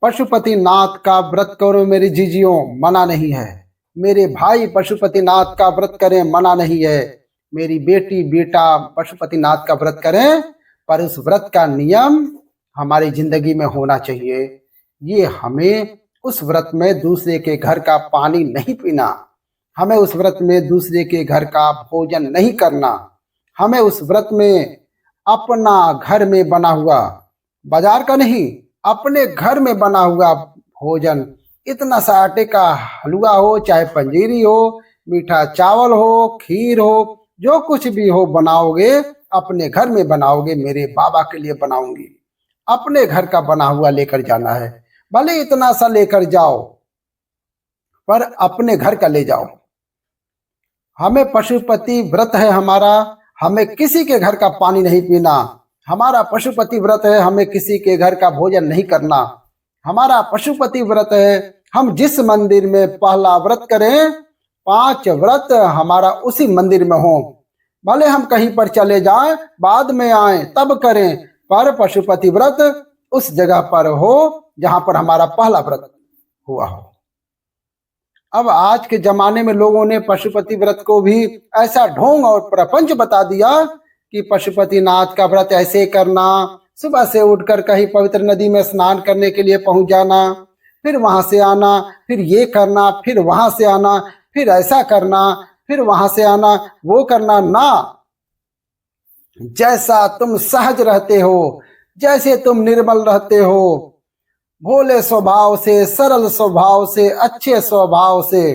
पशुपतिनाथ का व्रत करो मेरी जीजियों, मना नहीं है। मेरे भाई पशुपतिनाथ का व्रत करें, मना नहीं है। मेरी बेटी बेटा पशुपतिनाथ का व्रत करें, पर उस व्रत का नियम हमारी जिंदगी में होना चाहिए। ये हमें उस व्रत में दूसरे के घर का पानी नहीं पीना, हमें उस व्रत में दूसरे के घर का भोजन नहीं करना, हमें उस व्रत में अपना घर में बना हुआ, बाजार का नहीं, अपने घर में बना हुआ भोजन, इतना सा आटे का हलवा हो, चाहे पंजीरी हो, मीठा चावल हो, खीर हो, जो कुछ भी हो बनाओगे, अपने घर में बनाओगे। मेरे बाबा के लिए बनाऊंगी, अपने घर का बना हुआ लेकर जाना है। भले इतना सा लेकर जाओ, पर अपने घर का ले जाओ। हमें पशुपति व्रत है हमारा, हमें किसी के घर का पानी नहीं पीना। हमारा पशुपति व्रत है, हमें किसी के घर का भोजन नहीं करना। हमारा पशुपति व्रत है, हम जिस मंदिर में पहला व्रत करें, 5 व्रत हमारा उसी मंदिर में हो। भले हम कहीं पर चले जाएं, बाद में आए तब करें, पर पशुपति व्रत उस जगह पर हो जहां पर हमारा पहला व्रत हुआ हो। अब आज के जमाने में लोगों ने पशुपति व्रत को भी ऐसा ढोंग और प्रपंच बता दिया कि पशुपतिनाथ का व्रत ऐसे करना, सुबह से उठकर कहीं पवित्र नदी में स्नान करने के लिए पहुंच जाना, फिर वहां से आना, फिर ये करना, फिर वहां से आना, फिर ऐसा करना, फिर वहां से आना, वो करना ना। जैसा तुम सहज रहते हो, जैसे तुम निर्मल रहते हो, भोले स्वभाव से, सरल स्वभाव से, अच्छे स्वभाव से,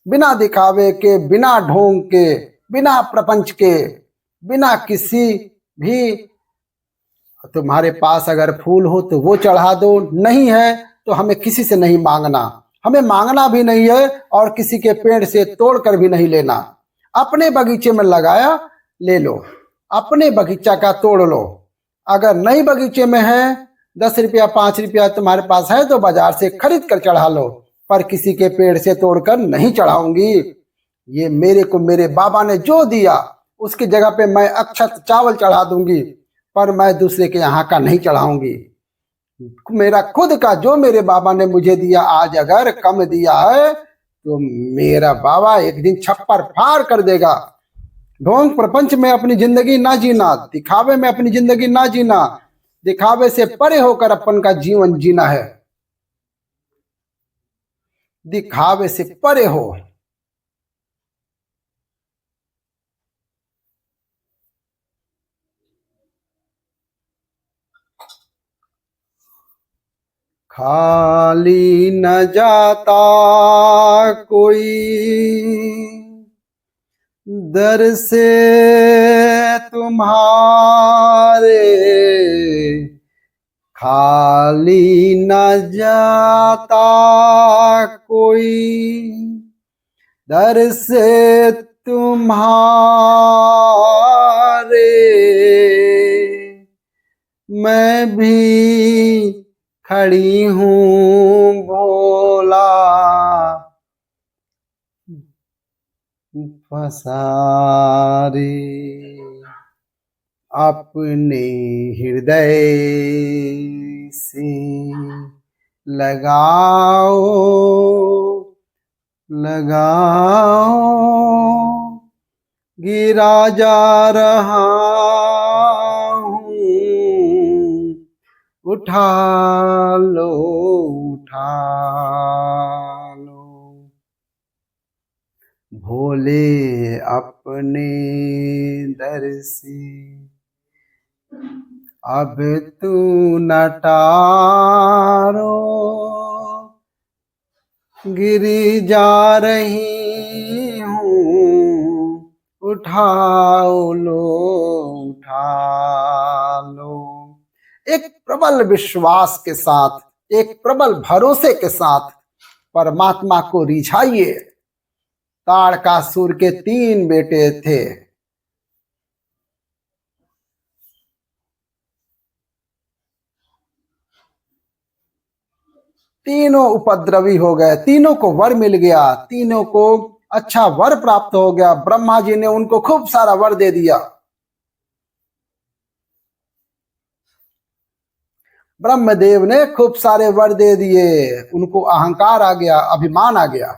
बिना दिखावे के, बिना ढोंग के, बिना प्रपंच के, बिना किसी भी, तुम्हारे पास अगर फूल हो तो वो चढ़ा दो, नहीं है तो हमें किसी से नहीं मांगना, हमें मांगना भी नहीं है, और किसी के पेड़ से तोड़ कर भी नहीं लेना। अपने बगीचे में लगाया ले लो, अपने बगीचा का तोड़ लो। अगर नई बगीचे में है, 10 रुपया 5 रुपया तुम्हारे पास है तो बाजार से खरीद कर चढ़ा लो, पर किसी के पेड़ से तोड़कर नहीं चढ़ाऊंगी। ये मेरे को मेरे बाबा ने जो दिया उसकी जगह पे मैं अक्षत चावल चढ़ा दूंगी, पर मैं दूसरे के यहाँ का नहीं चढ़ाऊंगी। मेरा खुद का जो मेरे बाबा ने मुझे दिया, आज अगर कम दिया है तो मेरा बाबा एक दिन छप्पर फाड़ कर देगा। ढोंग प्रपंच में अपनी जिंदगी ना जीना, दिखावे में अपनी जिंदगी ना जीना, दिखावे से परे होकर अपन का जीवन जीना है, दिखावे से परे हो। खाली न जाता कोई दर से तुम्हारे, खाली न जाता कोई दर से तुम्हारे, मैं भी खड़ी हूँ भोला पसारे, अपने हृदय से लगाओ लगाओ, गिरा जा रहा हूँ, उठा लो उठा लो। भोले अपने दर से अब तू न टारो, गिरी जा रही हूँ, उठाओ लो उठा लो। एक प्रबल विश्वास के साथ, एक प्रबल भरोसे के साथ परमात्मा को रिझाइए। ताड़कासुर के 3 बेटे थे, तीनों उपद्रवी हो गए, तीनों को वर मिल गया, तीनों को अच्छा वर प्राप्त हो गया। ब्रह्मा जी ने उनको खूब सारा वर दे दिया। ब्रह्मदेव ने खूब सारे वर दे दिए, उनको अहंकार आ गया, अभिमान आ गया।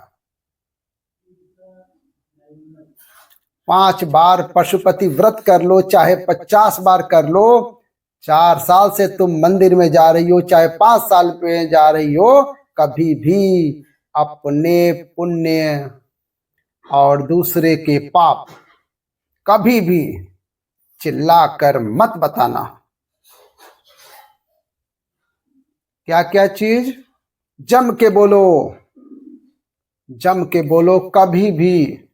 5 बार पशुपति व्रत कर लो, चाहे 50 बार कर लो, 4 साल से तुम मंदिर में जा रही हो, चाहे 5 साल में जा रही हो, कभी भी अपने पुण्य और दूसरे के पाप कभी भी चिल्लाकर मत बताना। क्या क्या चीज? जम के बोलो, जम के बोलो। कभी भी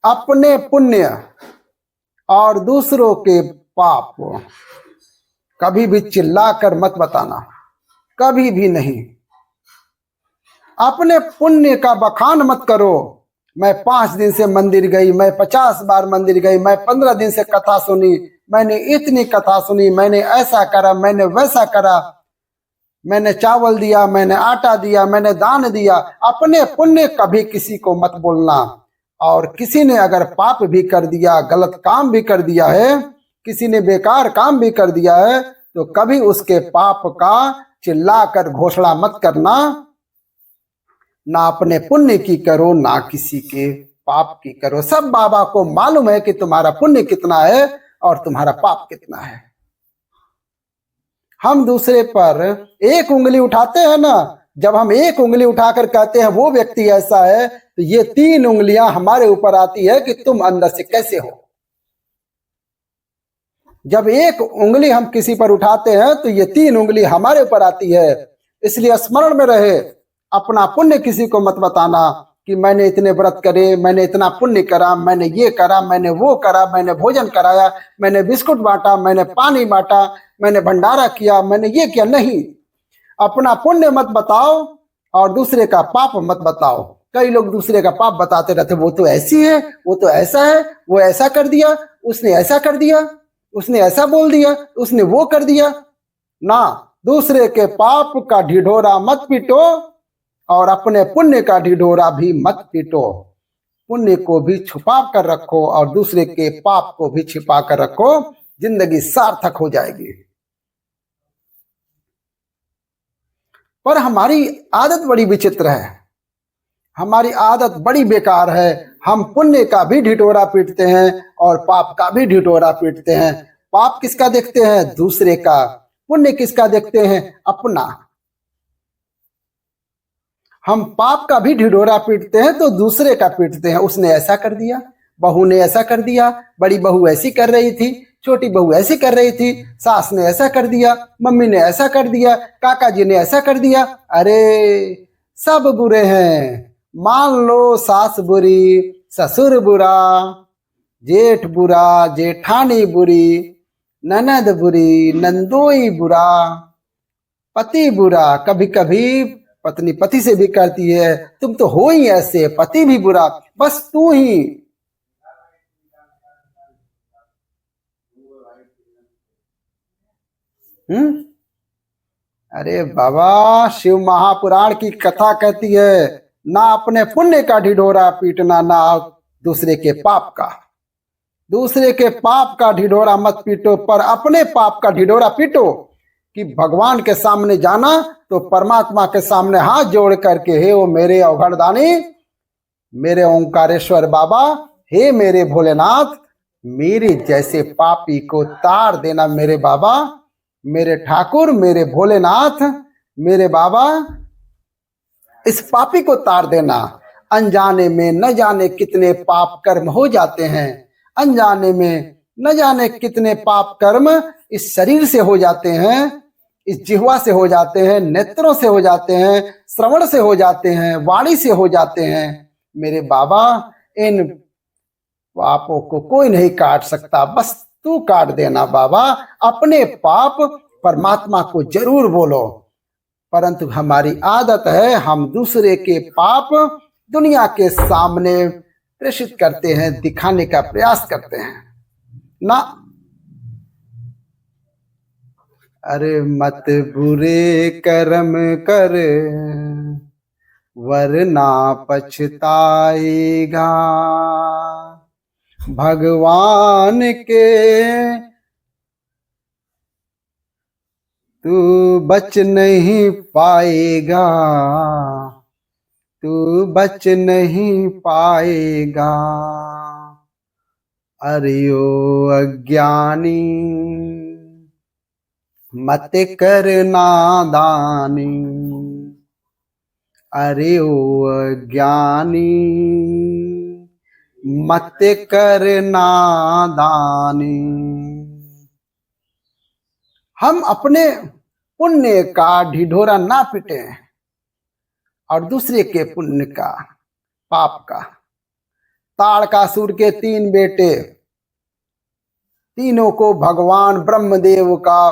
अपने पुण्य और दूसरों के पाप कभी भी चिल्लाकर मत बताना, कभी भी नहीं। अपने पुण्य का बखान मत करो। मैं 5 दिन से मंदिर गई, मैं 50 बार मंदिर गई, मैं 15 दिन से कथा सुनी, मैंने इतनी कथा सुनी, मैंने ऐसा करा, मैंने वैसा करा, मैंने चावल दिया, मैंने आटा दिया, मैंने दान दिया। अपने पुण्य कभी किसी को मत बोलना। और किसी ने अगर पाप भी कर दिया, गलत काम भी कर दिया है, किसी ने बेकार काम भी कर दिया है, तो कभी उसके पाप का चिल्लाकर घोषणा मत करना। ना अपने पुण्य की करो, ना किसी के पाप की करो। सब बाबा को मालूम है कि तुम्हारा पुण्य कितना है और तुम्हारा पाप कितना है। हम दूसरे पर एक उंगली उठाते हैं ना, जब हम एक उंगली उठाकर कहते हैं वो व्यक्ति ऐसा है, तो ये 3 उंगलियां हमारे ऊपर आती है कि तुम अंदर से कैसे हो। जब एक उंगली हम किसी पर उठाते हैं तो ये 3 उंगली हमारे ऊपर आती है। इसलिए स्मरण में रहे, अपना पुण्य किसी को मत बताना कि मैंने इतने व्रत करे, मैंने इतना पुण्य करा, मैंने ये करा, मैंने वो करा, मैंने भोजन कराया, मैंने बिस्कुट बांटा, मैंने पानी बांटा, मैंने भंडारा किया, मैंने ये किया। नहीं, अपना पुण्य मत बताओ और दूसरे का पाप मत बताओ। कई लोग दूसरे का पाप बताते रहते, वो तो ऐसी है, वो तो ऐसा है, वो ऐसा कर दिया, उसने ऐसा कर दिया, उसने ऐसा बोल दिया, उसने वो कर दिया। ना, दूसरे के पाप का ढिढोरा मत पीटो और अपने पुण्य का ढिढोरा भी मत पीटो। पुण्य को भी छुपा कर रखो और दूसरे के पाप को भी छिपा कर रखो, जिंदगी सार्थक हो जाएगी। पर हमारी आदत बड़ी विचित्र है, हमारी आदत बड़ी बेकार है। हम पुण्य का भी ढिढोरा पीटते हैं और पाप का भी ढिढोरा पीटते हैं। पाप किसका देखते हैं? दूसरे का। पुण्य किसका देखते हैं? अपना। हम पाप का भी ढिढोरा पीटते हैं तो दूसरे का पीटते हैं। उसने ऐसा कर दिया, बहू ने ऐसा कर दिया, बड़ी बहू ऐसी कर रही थी, छोटी बहू ऐसी कर रही थी, सास ने ऐसा कर दिया, मम्मी ने ऐसा कर दिया, काका जी ने ऐसा कर दिया। अरे सब बुरे हैं। मान लो सास बुरी, ससुर बुरा, जेठ बुरा, जेठानी बुरी, ननद बुरी, नंदोई बुरा, पति बुरा। कभी कभी पत्नी पति से भी कहती है तुम तो हो ही ऐसे, पति भी बुरा, बस तू ही। अरे बाबा, शिव महापुराण की कथा कहती है, ना अपने पुण्य का ढिढोरा पीटना, ना दूसरे के पाप का। दूसरे के पाप का ढिढोरा मत पीटो, पर अपने पाप का ढिढोरा पीटो। कि भगवान के सामने जाना तो परमात्मा के सामने हाथ जोड़ करके, हे ओ मेरे अवघड़दानी, मेरे ओंकारेश्वर बाबा, हे मेरे भोलेनाथ, मेरे जैसे पापी को तार देना मेरे बाबा, मेरे ठाकुर, मेरे भोलेनाथ, मेरे बाबा, इस पापी को तार देना। अनजाने में न जाने कितने पाप कर्म हो जाते हैं, अनजाने में न जाने कितने पाप कर्म इस शरीर से हो जाते हैं, इस जिह्वा से हो जाते हैं, नेत्रों से हो जाते हैं, श्रवण से हो जाते हैं, वाणी से हो जाते हैं। मेरे बाबा, इन पापों को कोई नहीं काट सकता, बस तू काट देना बाबा। अपने पाप परमात्मा को जरूर बोलो, परंतु हमारी आदत है हम दूसरे के पाप दुनिया के सामने प्रेषित करते हैं, दिखाने का प्रयास करते हैं ना। अरे मत बुरे कर्म कर वरना पछताएगा, भगवान के तू बच नहीं पाएगा, तू बच नहीं पाएगा। अरे ओ अज्ञानी मत कर नादानी, अरे ओ अज्ञानी मत कर नादानी। हम अपने पुण्य का ढिढोरा ना पिटे और दूसरे के पुण्य का, पाप का। ताड़कासुर के 3 बेटे, तीनों को भगवान ब्रह्मदेव का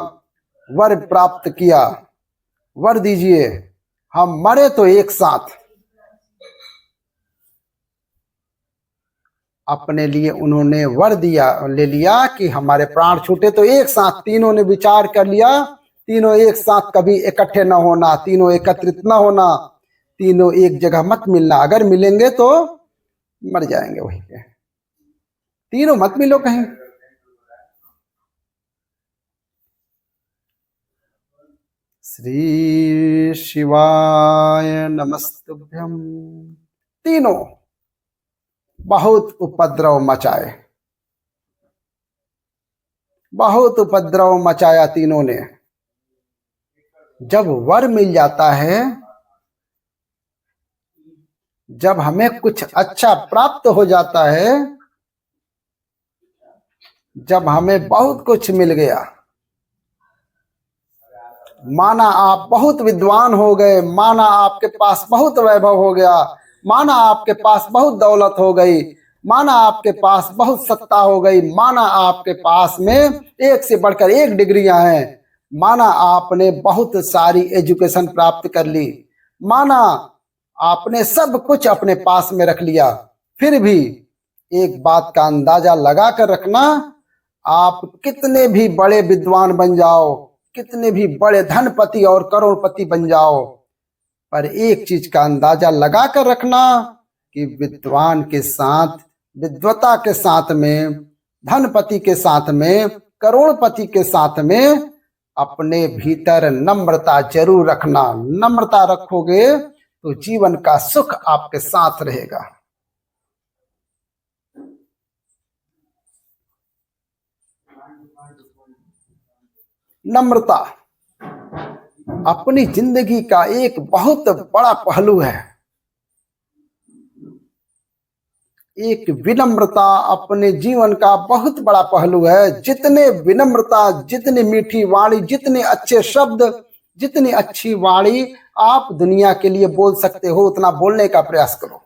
वर प्राप्त किया। वर दीजिए हम मरे तो एक साथ। अपने लिए उन्होंने वर दिया, ले लिया कि हमारे प्राण छूटे तो एक साथ। तीनों ने विचार कर लिया, तीनों एक साथ कभी इकट्ठे न होना, तीनों एकत्रित न होना, तीनों एक जगह मत मिलना। अगर मिलेंगे तो मर जाएंगे वहीं पे। तीनों मत मिलो कहीं। श्री शिवाय नमस्तुभ्यम। तीनों बहुत उपद्रव मचाए, बहुत उपद्रव मचाया तीनों ने। जब वर मिल जाता है, जब हमें कुछ अच्छा प्राप्त हो जाता है, जब हमें बहुत कुछ मिल गया, माना आप बहुत विद्वान हो गए, माना आपके पास बहुत वैभव हो गया, माना आपके पास बहुत दौलत हो गई, माना आपके पास बहुत सत्ता हो गई, माना आपके पास में एक से बढ़कर एक डिग्रियां हैं, माना आपने बहुत सारी एजुकेशन प्राप्त कर ली, माना आपने सब कुछ अपने पास में रख लिया, फिर भी एक बात का अंदाजा लगा कर रखना, आप कितने भी बड़े विद्वान बन जाओ, कितने भी बड़े धनपति और करोड़पति बन जाओ, पर एक चीज का अंदाजा लगा कर रखना कि विद्वान के साथ, विद्वता के साथ में, धनपति के साथ में, करोड़पति के साथ में अपने भीतर नम्रता जरूर रखना। नम्रता रखोगे तो जीवन का सुख आपके साथ रहेगा। नम्रता अपनी जिंदगी का एक बहुत बड़ा पहलू है। एक विनम्रता अपने जीवन का बहुत बड़ा पहलू है। जितने विनम्रता, जितनी मीठी वाणी, जितने अच्छे शब्द, जितनी अच्छी वाणी आप दुनिया के लिए बोल सकते हो, उतना बोलने का प्रयास करो।